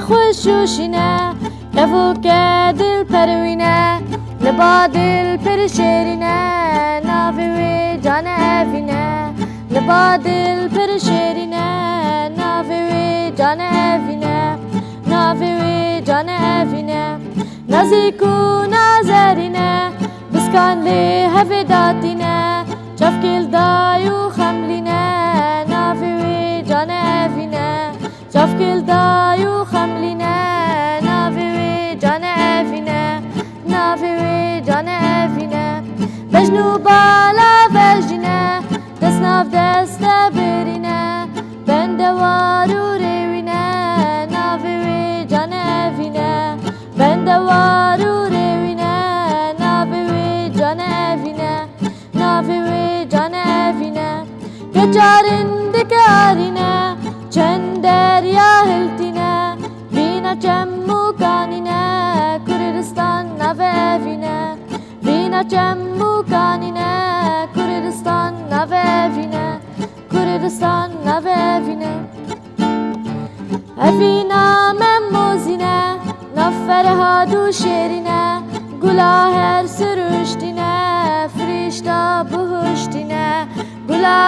خوشوشینه کفو که دل پروینه لبا دل پر شیرینه ناوی وی جان اوینه لبا دل پر شیرینه ناوی وی جان اوینه ناوی وی جان اوینه نزیکو نازرینه بسکان لی هفی داتینه چفکیل دایو خملینه ناوی وی جان اوینه چفکیل دایو خملینه ناوی وی جان اوینه ناوی وی جان اوینه بجنو بالا بجینه دست ناف دست برینه بندوارو روینه ناوی وی جان اوینه بندوارو روینه ناوی وی جان اوینه ناوی وی جان اوینه که چارند کارینه چند دریا هلتینه وینا چمو کانینه کردستان ناوی اوینه وینا چمو کانینه کردستان ناوی اوینه کردستان ناوی اوینه اوینا مموزینه نفرهادو شیرینه گلا هر سرشتینه فریشتا بهشتینه گلا